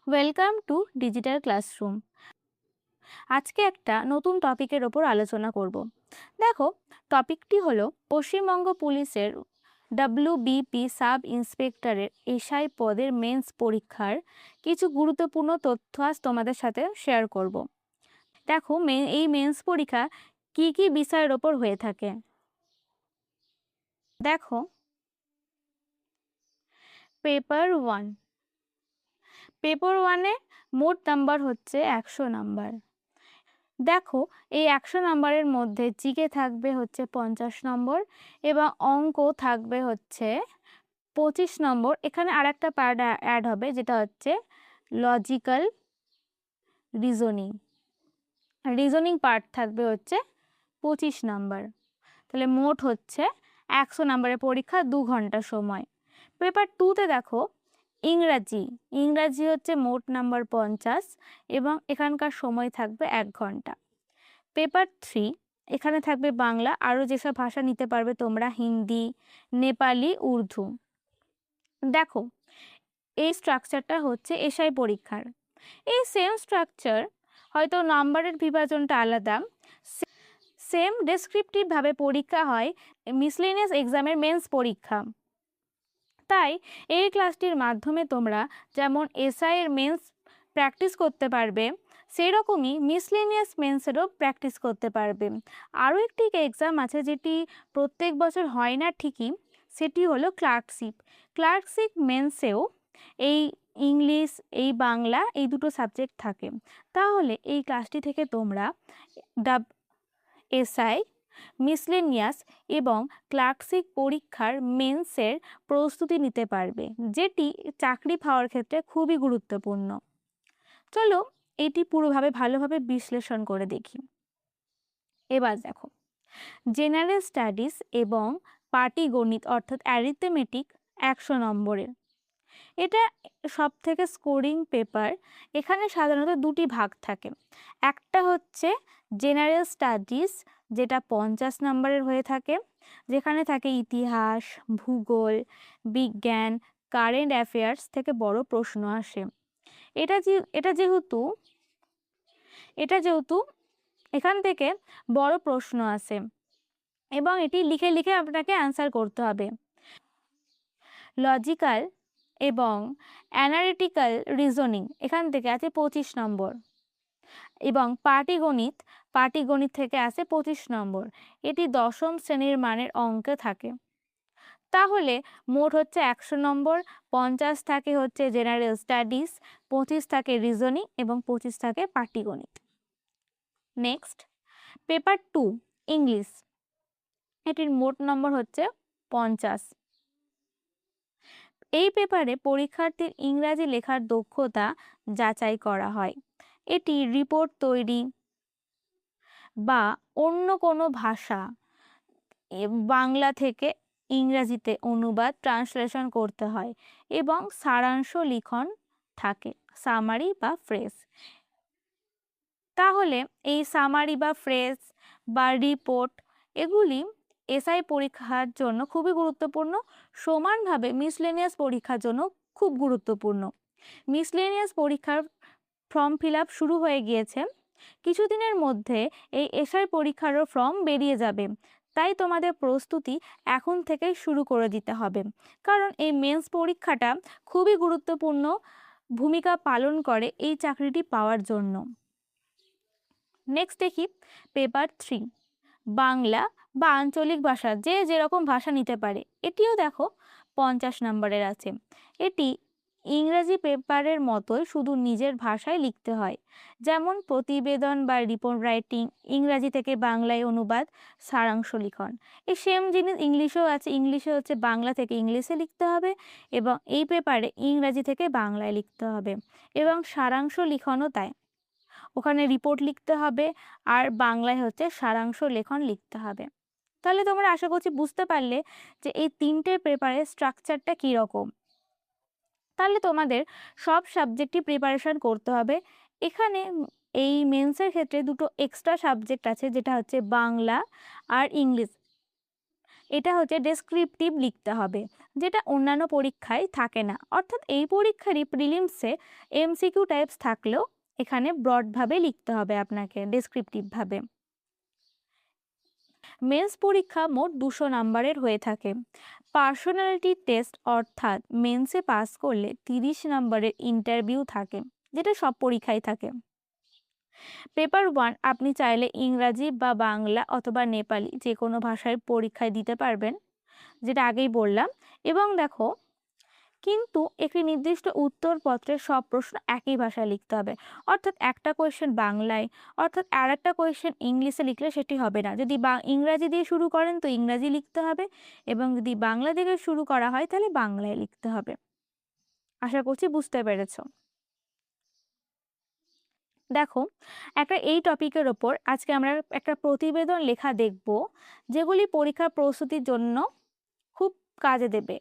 Welcome to digital classroom. আজকে একটা নতুন টপিকের ওপর আলোচনা করব। দেখো, টপিকটি হলো পশ্চিমবঙ্গ পুলিশের WBP সাব ইন্সপেক্টরের এসআই পদের মেন্স পরীক্ষার কিছু গুরুত্বপূর্ণ তথ্য আজ তোমাদের সাথে শেয়ার করব। দেখো, এই মেন্স পরীক্ষা কি কি বিষয়ের ওপর হয়ে থাকে। দেখো, পেপার 1, পেপার 1-এ মোট নাম্বার হচ্ছে 100 নাম্বার। দেখো, এই 100 নাম্বারের মধ্যে জিকে থাকবে হচ্ছে 50 নম্বর এবং অঙ্ক থাকবে হচ্ছে 25 নম্বর। এখানে আরেকটা পার্ট অ্যাড হবে, যেটা হচ্ছে লজিক্যাল রিজনিং। রিজনিং পার্ট থাকবে হচ্ছে 25 নাম্বার। তাহলে মোট হচ্ছে 100 নাম্বারের পরীক্ষা, 2 ঘন্টা সময়। পেপার 2-তে দেখো, ইংরাজি হচ্ছে মোট নাম্বার 50 এবং এখানকার সময় থাকবে 1 ঘন্টা। পেপার 3, এখানে থাকবে বাংলা, আরও যেসব ভাষা নিতে পারবে তোমরা, হিন্দি, নেপালি, উর্দু। দেখো, এই স্ট্রাকচারটা হচ্ছে এসআই পরীক্ষার। এই সেম স্ট্রাকচার, হয়তো নাম্বারের বিভাজনটা আলাদা, সেম ডেসক্রিপটিভভাবে পরীক্ষা হয় মিসলেনিয়াস এক্সামের মেন্স পরীক্ষা। তাই এই ক্লাসটির মাধ্যমে তোমরা যেমন এসআই এর মেন্স প্র্যাকটিস করতে পারবে, সেই রকমই মিসলেনিয়াস মেন্সেরও প্র্যাকটিস করতে পারবে। আরও একটি এক্সাম আছে যেটি প্রত্যেক বছর হয় না ঠিকই, সেটি হলো ক্লার্কশিপ মেন্সেও এই ইংলিশ, এই বাংলা, এই দুটো সাবজেক্ট থাকে। তাহলে এই ক্লাসটি থেকে তোমরা এসআই, মিসলেনিয়াস এবং ক্লার্কশিপ পরীক্ষার মেন্সের প্রস্তুতি নিতে পারবে, যেটি চাকরি পাওয়ার ক্ষেত্রে খুবই গুরুত্বপূর্ণ। চলো এটি ভালোভাবে বিশ্লেষণ করে দেখি। এবার দেখো, জেনারেল স্টাডিজ এবং পাটিগণিত অর্থাৎ অ্যারিথমেটিক 100 নম্বরের। এটা সব থেকে স্কোরিং পেপার। এখানে সাধারণত দুটি ভাগ থাকে। একটা হচ্ছে জেনারেল স্টাডিজ, যেটা 50 নম্বরের হয়ে থাকে, যেখানে থাকে ইতিহাস, ভূগোল, বিজ্ঞান, কারেন্ট অ্যাফেয়ার্স থেকে বড় প্রশ্ন আসে। এটা যেহেতু এখান থেকে বড় প্রশ্ন আসে এবং এটি লিখে লিখে আপনাকে অ্যান্সার করতে হবে। লজিক্যাল এবং অ্যানালিটিক্যাল রিজনিং এখান থেকে আছে 25 নম্বর এবং পাটিগণিত থেকে আসে 25 নম্বর। এটি 10ম শ্রেণীর মানের অঙ্কে থাকে। তাহলে মোট হচ্ছে 100 নম্বর, 50 থাকে হচ্ছে জেনারেল স্টাডিজ, 25 থাকে রিজনিং এবং 25 থাকে পাটিগণিত। Next, paper 2 English. এটির মোট নম্বর হচ্ছে 50। এই পেপারে পরীক্ষার্থীর ইংরাজি লেখার দক্ষতা যাচাই করা হয়। এটি রিপোর্ট তৈরি বা অন্য কোনো ভাষা বাংলা থেকে ইংরাজিতে অনুবাদ, ট্রান্সলেশন করতে হয় এবং সারাংশ লিখন থাকে, সামারি বা ফ্রেজ। তাহলে এই সামারি বা ফ্রেজ বা রিপোর্ট, এগুলি এসআই পরীক্ষার জন্য খুবই গুরুত্বপূর্ণ, সমানভাবে মিসলেনিয়াস পরীক্ষার জন্য খুব গুরুত্বপূর্ণ। মিসলেনিয়াস পরীক্ষার ফর্ম ফিল আপ শুরু হয়ে গিয়েছে। কিছুদিনের মধ্যে এই এসআই পরীক্ষারও ফর্ম বেরিয়ে যাবে। তাই তোমাদের প্রস্তুতি এখন থেকেই শুরু করে দিতে হবে, কারণ এই মেন্স পরীক্ষাটা খুবই গুরুত্বপূর্ণ ভূমিকা পালন করে এই চাকরিটি পাওয়ার জন্য। নেক্সট দেখি পেপার 3 বাংলা বা আঞ্চলিক ভাষা, যে যেরকম ভাষা নিতে পারে। এটিও দেখো 50 নম্বরের আছে। এটি ইংরেজি পেপারের মতোই, শুধু নিজের ভাষায় লিখতে হয়, যেমন প্রতিবেদন বা রিপোর্ট রাইটিং, ইংরাজি থেকে বাংলায় অনুবাদ, সারাংশ লিখন। এই সেম জিনিস ইংলিশেও আছে, ইংলিশে হচ্ছে বাংলা থেকে ইংলিশে লিখতে হবে এবং এই পেপারে ইংরাজি থেকে বাংলায় লিখতে হবে এবং সারাংশ লিখনও তাই, ওখানে রিপোর্ট লিখতে হবে আর বাংলায় হচ্ছে সারাংশ লেখন লিখতে হবে। তাহলে তোমরা আশা করছি বুঝতে পারলে যে এই 3টে পেপারের স্ট্রাকচারটা কীরকম। তাহলে তোমাদের সব সাবজেক্টই প্রিপারেশন করতে হবে। এখানে এই মেন্সের ক্ষেত্রে দুটো এক্সট্রা সাবজেক্ট আছে, যেটা হচ্ছে বাংলা আর ইংলিশ। এটা হচ্ছে ডেসক্রিপটিভ লিখতে হবে, যেটা অন্যান্য পরীক্ষায় থাকে না। অর্থাৎ এই পরীক্ষারই প্রিলিমসে এমসিকিউ টাইপস থাকলেও এখানে ব্রডভাবে লিখতে হবে আপনাকে, ডেসক্রিপটিভভাবে। মেন্স পরীক্ষা মোট 200 নাম্বারের হয়ে থাকে। পার্সোনালিটি টেস্ট অর্থাৎ মেন্সে পাস করলে 30 নাম্বারের ইন্টারভিউ থাকে, যেটা সব পরীক্ষায় থাকে। পেপার 1 আপনি চাইলে ইংরাজি বা বাংলা অথবা নেপালি যে কোনো ভাষায় পরীক্ষায় দিতে পারবেন, যেটা আগেই বললাম। এবং দেখো, কিন্তু একটি নির্দিষ্ট উত্তরপত্রের সব প্রশ্ন একই ভাষায় লিখতে হবে। অর্থাৎ একটা কোয়েশ্চেন বাংলায়, অর্থাৎ আর একটা কোয়েশ্চেন ইংলিশে লিখলে সেটি হবে না। যদি ইংরাজি দিয়ে শুরু করেন তো ইংরাজি লিখতে হবে, এবং যদি বাংলা থেকে শুরু করা হয় তাহলে বাংলায় লিখতে হবে। আশা করছি বুঝতে পেরেছ। দেখো, এই টপিকের ওপর আজকে আমরা একটা প্রতিবেদন লেখা দেখব, যেগুলি পরীক্ষার প্রস্তুতির জন্য খুব কাজে দেবে।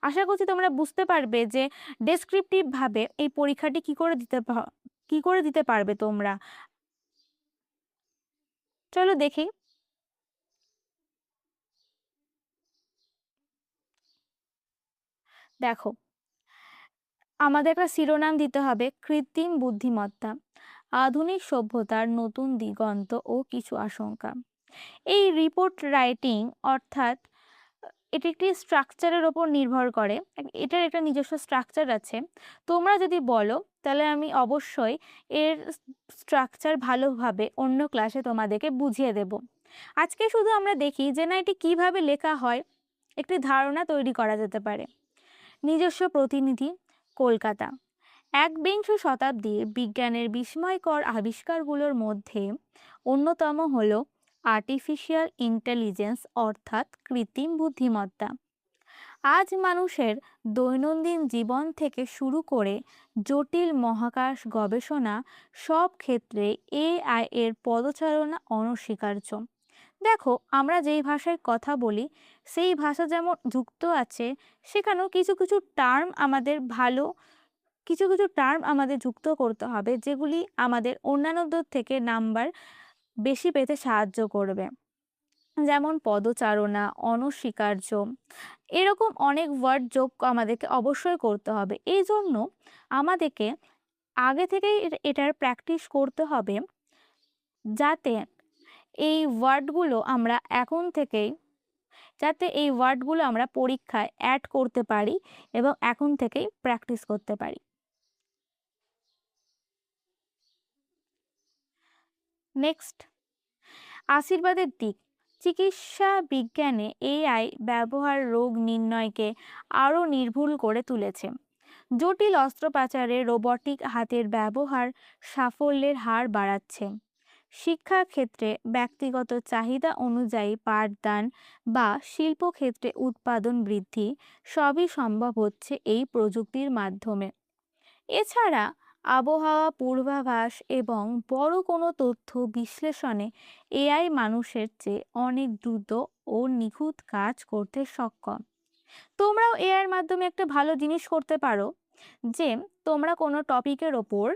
আশা করছি তোমরা বুঝতে পারবে যে ডেসক্রিপটিভ ভাবে এই পরীক্ষাটি কি করে দিতে পারবে তোমরা। চলো দেখি। দেখো, আমাদের একটা শিরোনাম দিতে হবে, কৃত্রিম বুদ্ধিমত্তা, আধুনিক সভ্যতার নতুন দিগন্ত ও কিছু আশঙ্কা। এই রিপোর্ট রাইটিং অর্থাৎ এটি একটি স্ট্রাকচারের ওপর নির্ভর করে। এটার একটা নিজস্ব স্ট্রাকচার আছে। তোমরা যদি বলো তাহলে আমি অবশ্যই এর স্ট্রাকচার ভালোভাবে অন্য ক্লাসে তোমাদেরকে বুঝিয়ে দেব। আজকে শুধু আমরা দেখি যে না, এটি কিভাবে লেখা হয়, একটি ধারণা তৈরি করা যেতে পারে। নিজস্ব প্রতিনিধি, কলকাতা। একবিংশ শতাব্দীর বিজ্ঞানের বিস্ময়কর আবিষ্কারগুলোর মধ্যে অন্যতম হলো আর্টিফিশিয়াল ইন্টেলিজেন্স অর্থাৎ কৃত্রিম বুদ্ধিমত্তা। আজ মানুষের দৈনন্দিন জীবন থেকে শুরু করে জটিল মহাকাশ গবেষণা, সব ক্ষেত্রে এআই এর পদচারণা অনস্বীকার্য। দেখো, আমরা যেই ভাষায় কথা বলি সেই ভাষা যেমন যুক্ত আছে, সেখানেও কিছু কিছু টার্ম আমাদের যুক্ত করতে হবে, যেগুলি আমাদের অন্যান্যদের থেকে নাম্বার বেশি পেতে সাহায্য করবে। যেমন পদচারণা, অনস্বীকার্য, এরকম অনেক ওয়ার্ড যোগ আমাদেরকে অবশ্যই করতে হবে। এই জন্য আমাদেরকে আগে থেকেই এটার প্র্যাকটিস করতে হবে, যাতে এই ওয়ার্ডগুলো আমরা পরীক্ষায় অ্যাড করতে পারি এবং এখন থেকেই প্র্যাকটিস করতে পারি। নেক্সট, আশীর্বাদের দিক। চিকিৎসা বিজ্ঞানে এআই ব্যবহার রোগ নির্ণয়কে আরও নির্ভুল করে তুলেছে। জটিল অস্ত্রোপচারে রোবটিক হাতের ব্যবহার সাফল্যের হার বাড়াচ্ছে। শিক্ষাক্ষেত্রে ব্যক্তিগত চাহিদা অনুযায়ী পাঠদান বা শিল্পক্ষেত্রে উৎপাদন বৃদ্ধি সবই সম্ভব হচ্ছে এই প্রযুক্তির মাধ্যমে। এছাড়া আবহাওয়া পূর্বাভাস এবং বড় কোনো তথ্য বিশ্লেষণে এআই মানুষের চেয়ে অনেক দ্রুত ও নিখুঁত কাজ করতে সক্ষম। তোমরাও এআইয়ের মাধ্যমে একটা ভালো জিনিস করতে পারো, যে তোমরা কোনো টপিকের ওপর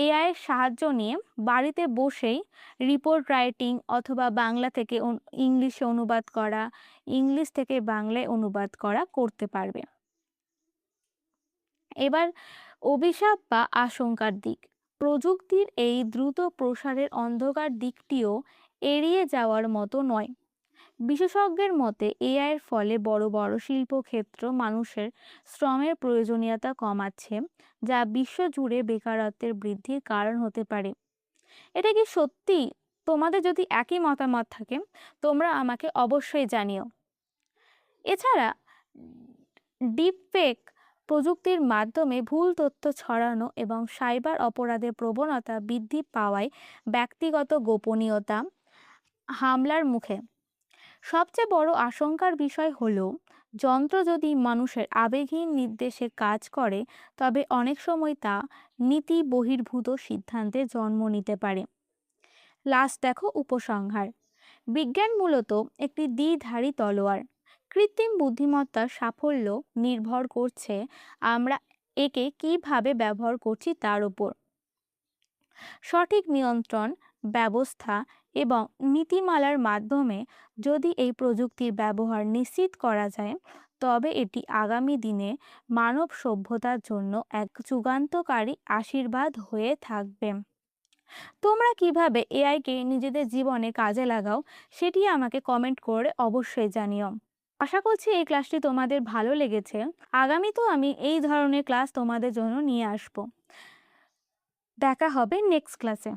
এআইয়ের সাহায্য নিয়ে বাড়িতে বসেই রিপোর্ট রাইটিং অথবা বাংলা থেকে ইংলিশে অনুবাদ করা, ইংলিশ থেকে বাংলায় অনুবাদ করা করতে পারবে। এবার অভিশাপ বা আশঙ্কার দিক। প্রযুক্তির এই দ্রুত প্রসারের অন্ধকার দিকটিও এড়িয়ে যাওয়ার মতো নয়। বিশেষজ্ঞের মতে এআইয়ের ফলে বড় বড় শিল্পক্ষেত্র মানুষের শ্রমের প্রয়োজনীয়তা কমাচ্ছে, যা বিশ্বজুড়ে বেকারত্বের বৃদ্ধির কারণ হতে পারে। এটা কি সত্যি? তোমাদের যদি একই মতামত থাকে তোমরা আমাকে অবশ্যই জানিও। এছাড়া ডিপফেক প্রযুক্তির মাধ্যমে ভুল তথ্য ছড়ানো এবং সাইবার অপরাধের প্রবণতা বৃদ্ধি পাওয়ায় ব্যক্তিগত গোপনীয়তা হামলার মুখে। সবচেয়ে বড় আশঙ্কার বিষয় হলো, যন্ত্র যদি মানুষের আবেগহীন নির্দেশে কাজ করে তবে অনেক সময় তা নীতি বহির্ভূত সিদ্ধান্তে জন্ম নিতে পারে। লাস্ট দেখো, উপসংহার। বিজ্ঞান মূলত একটি দ্বিধারী তলোয়ার। কৃত্রিম বুদ্ধিমত্তার সাফল্য নির্ভর করছে আমরা একে কিভাবে ব্যবহার করছি তার উপর। সঠিক নিয়ন্ত্রণ ব্যবস্থা এবং নীতিমালার মাধ্যমে যদি এই প্রযুক্তির ব্যবহার নিশ্চিত করা যায়, তবে এটি আগামী দিনে মানব সভ্যতার জন্য এক যুগান্তকারী আশীর্বাদ হয়ে থাকবে। তোমরা কিভাবে এআইকে নিজেদের জীবনে কাজে লাগাও সেটি আমাকে কমেন্ট করে অবশ্যই জানিও। আশা করছি এই ক্লাসটি তোমাদের ভালো লেগেছে। আগামীতেও আমি এই ধরনের ক্লাস তোমাদের জন্য নিয়ে আসব। দেখা হবে নেক্সট ক্লাসে।